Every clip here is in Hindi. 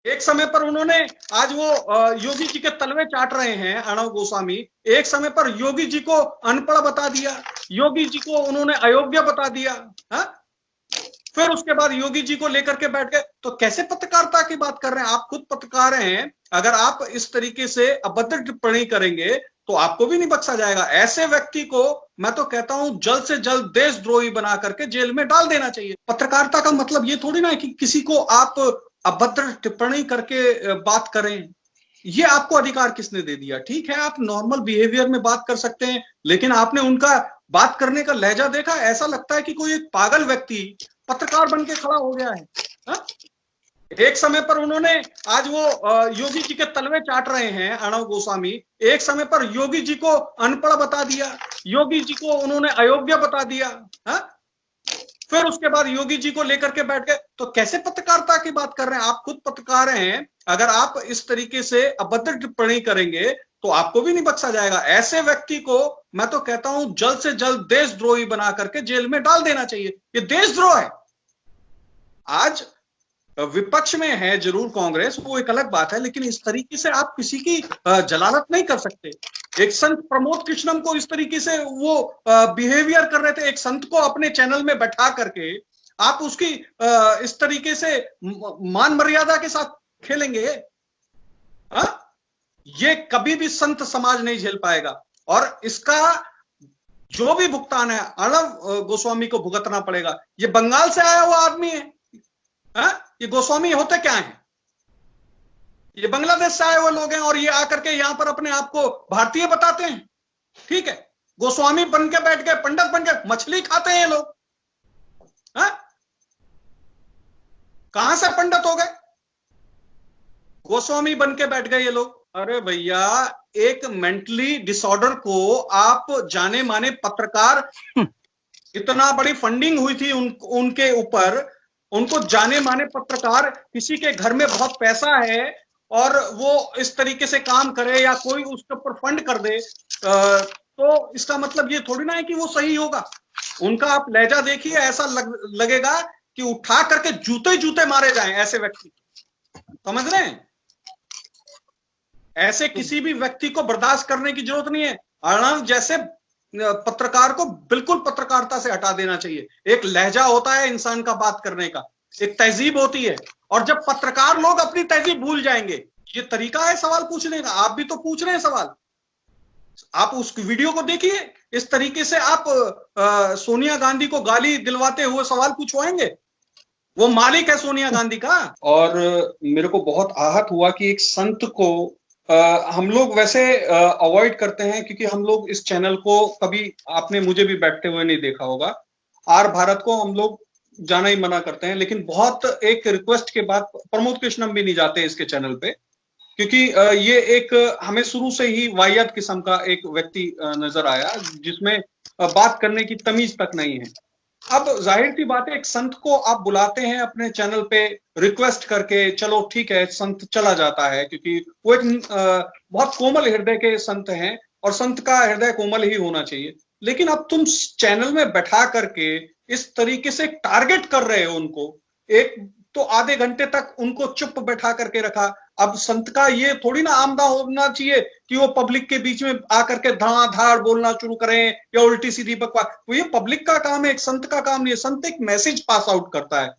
एक समय पर उन्होंने, आज वो योगी जी के तलवे चाट रहे हैं अर्णव गोस्वामी। एक समय पर योगी जी को अनपढ़ बता दिया, योगी जी को उन्होंने अयोग्य बता दिया। हा? फिर उसके बाद योगी जी को लेकर के बैठ गए। तो कैसे पत्रकारिता की बात कर रहे हैं? आप खुद पत्रकार हैं, अगर आप इस तरीके से अभद्र टिप्पणी करेंगे तो आपको भी नहीं बख्शा जाएगा। ऐसे व्यक्ति को मैं तो कहता हूं जल्द से जल्द देशद्रोही बना करके जेल में डाल देना चाहिए। पत्रकारिता का मतलब ये थोड़ी ना है कि किसी को आप अभद्र टिप्पणी करके बात करें। ये आपको अधिकार किसने दे दिया? ठीक है, आप नॉर्मल बिहेवियर में बात कर सकते हैं, लेकिन आपने उनका बात करने का लहजा देखा? ऐसा लगता है कि कोई एक पागल व्यक्ति पत्रकार बन के खड़ा हो गया है। हा? एक समय पर उन्होंने, आज वो योगी जी के तलवे चाट रहे हैं अर्णव गोस्वामी। एक समय पर योगी जी को अनपढ़ बता दिया, योगी जी को उन्होंने अयोग्य बता दिया। हा? फिर उसके बाद योगी जी को लेकर के बैठ गए। तो कैसे पत्रकारिता की बात कर रहे हैं? आप खुद पत्रकार हैं, अगर आप इस तरीके से अभद्र टिप्पणी करेंगे तो आपको भी नहीं बख्शा जाएगा। ऐसे व्यक्ति को मैं तो कहता हूं जल्द से जल्द देशद्रोही बना करके जेल में डाल देना चाहिए। ये देशद्रोह है। आज विपक्ष में है जरूर कांग्रेस, वो एक अलग बात है, लेकिन इस तरीके से आप किसी की जलालत नहीं कर सकते। एक संत प्रमोद कृष्णम को इस तरीके से वो बिहेवियर कर रहे थे, एक संत को अपने चैनल में बैठा करके आप उसकी इस तरीके से मान मर्यादा के साथ खेलेंगे? ये कभी भी संत समाज नहीं झेल पाएगा, और इसका जो भी भुगतान है अर्णव गोस्वामी को भुगतना पड़ेगा। ये बंगाल से आया हुआ आदमी है। ये गोस्वामी होते क्या हैं? ये बांग्लादेश से आए हुए लोग हैं, और ये आकर के यहां पर अपने आप को भारतीय बताते हैं। ठीक है, गोस्वामी बन के बैठ गए, पंडित बन के मछली खाते हैं ये लोग। कहां से पंडित हो गए? गोस्वामी बन के बैठ गए ये लोग। अरे भैया, एक मेंटली डिसऑर्डर को आप जाने माने पत्रकार, इतना बड़ी फंडिंग हुई थी उनके ऊपर, उनको जाने माने पत्रकार, किसी के घर में बहुत पैसा है और वो इस तरीके से काम करे या कोई उसके ऊपर फंड कर दे, तो इसका मतलब ये थोड़ी ना है कि वो सही होगा। उनका आप लहजा देखिए, ऐसा लगेगा कि उठा करके जूते जूते मारे जाएं ऐसे व्यक्ति। समझ रहे हैं? ऐसे किसी भी व्यक्ति को बर्दाश्त करने की जरूरत नहीं है। अर्णव जैसे पत्रकार को बिल्कुल पत्रकारिता से हटा देना चाहिए। एक लहजा होता है इंसान का बात करने का, एक तहजीब होती है, और जब पत्रकार लोग अपनी तहजीब भूल जाएंगे, ये तरीका है सवाल पूछने का। आप भी तो पूछ रहे हैं सवाल, आप उस वीडियो को देखिए। इस तरीके से आप सोनिया गांधी को गाली दिलवाते हुए सवाल पूछवाएंगे? वो मालिक है सोनिया गांधी का। और मेरे को बहुत आहत हुआ कि एक संत को हम लोग वैसे अवॉइड करते हैं, क्योंकि हम लोग इस चैनल को कभी, आपने मुझे भी बैठते हुए नहीं देखा होगा, आर भारत को हम लोग जाना ही मना करते हैं। लेकिन बहुत एक रिक्वेस्ट के बाद प्रमोद कृष्णम भी नहीं जाते इसके चैनल पे, क्योंकि ये एक हमें शुरू से ही वाहियात किस्म का एक व्यक्ति नजर आया, जिसमें बात करने की तमीज तक नहीं है। अब जाहिर सी बात है, एक संत को आप बुलाते हैं अपने चैनल पे रिक्वेस्ट करके, चलो ठीक है, संत चला जाता है, क्योंकि वो एक बहुत कोमल हृदय के संत हैं, और संत का हृदय कोमल ही होना चाहिए। लेकिन अब तुम चैनल में बैठा करके इस तरीके से टारगेट कर रहे हो उनको। एक तो आधे घंटे तक उनको चुप बैठा करके रखा। अब संत का ये थोड़ी ना आमदा होना चाहिए कि वो पब्लिक के बीच में आकर के धड़ाधड़ बोलना शुरू करें या उल्टी सीधी बकवास। तो ये पब्लिक का काम है, एक संत का काम नहीं है। संत एक मैसेज पास आउट करता है,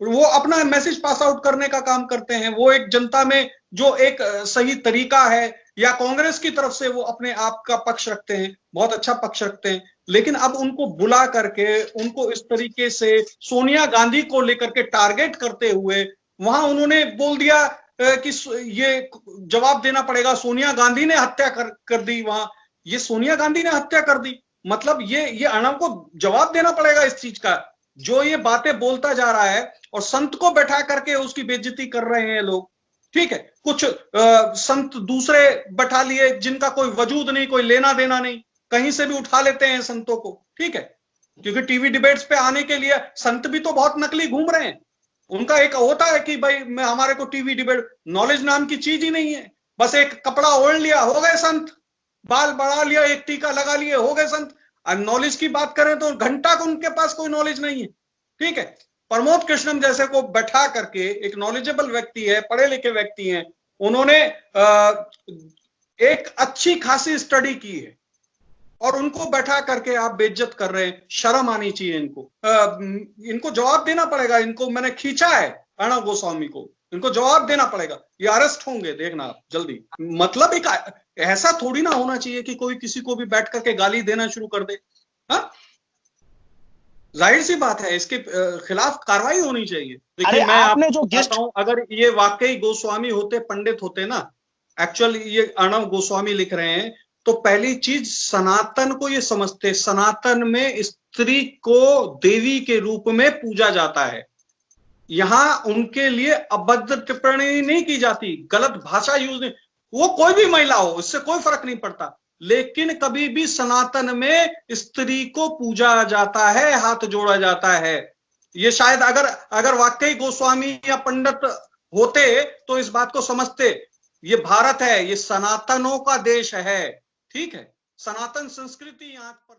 वो अपना मैसेज पास आउट करने का काम करते हैं। वो एक जनता में जो एक सही तरीका है, या कांग्रेस की तरफ से वो अपने आप का पक्ष रखते हैं, बहुत अच्छा पक्ष रखते हैं। लेकिन अब उनको बुला करके उनको इस तरीके से सोनिया गांधी को लेकर के टारगेट करते हुए, वहां उन्होंने बोल दिया कि ये जवाब देना पड़ेगा, सोनिया गांधी ने हत्या कर दी। वहां ये सोनिया गांधी ने हत्या कर दी, मतलब ये अर्णव को जवाब देना पड़ेगा इस चीज का, जो ये बातें बोलता जा रहा है। और संत को बैठा करके उसकी बेइज्जती कर रहे हैं लोग। ठीक है, कुछ संत दूसरे बैठा लिए जिनका कोई वजूद नहीं, कोई लेना देना नहीं, कहीं से भी उठा लेते हैं संतों को। ठीक है, क्योंकि टीवी डिबेट्स पे आने के लिए संत भी तो बहुत नकली घूम रहे हैं। उनका एक होता है कि भाई मैं, हमारे को टीवी डिबेट, नॉलेज नाम की चीज ही नहीं है। बस एक कपड़ा ओढ़ लिया, हो गए संत, बाल बढ़ा लिया, एक टीका लगा लिए, हो गए संत। और नॉलेज की बात करें तो घंटा को उनके पास कोई नॉलेज नहीं है। ठीक है, प्रमोद कृष्णम जैसे को बैठा करके, एक नॉलेजेबल व्यक्ति है, पढ़े लिखे व्यक्ति हैं, उन्होंने एक अच्छी खासी स्टडी की है और उनको बैठा करके आप बेइज्जत कर रहे हैं। शर्म आनी चाहिए इनको। इनको जवाब देना पड़ेगा। इनको मैंने खींचा है, अर्णव गोस्वामी को, इनको जवाब देना पड़ेगा। ये अरेस्ट होंगे, देखना आप जल्दी। मतलब एक ऐसा थोड़ी ना होना चाहिए कि कोई किसी को भी बैठ करके गाली देना शुरू कर दे। हाँ, जाहिर सी बात है, इसके खिलाफ कार्रवाई होनी चाहिए। अरे मैं आपने जो गेस्ट हूं, अगर ये वाकई गोस्वामी होते, पंडित होते ना, एक्चुअली ये अर्णव गोस्वामी लिख रहे हैं, तो पहली चीज सनातन को ये समझते, सनातन में स्त्री को देवी के रूप में पूजा जाता है। यहां उनके लिए अभद्र टिप्पणी नहीं की जाती, गलत भाषा यूज नहीं, वो कोई भी महिला हो, इससे कोई फर्क नहीं पड़ता। लेकिन कभी भी सनातन में स्त्री को पूजा जाता है, हाथ जोड़ा जाता है। ये शायद अगर वाकई गोस्वामी या पंडित होते तो इस बात को समझते। ये भारत है, ये सनातनों का देश है, ठीक है, सनातन संस्कृति यहां पर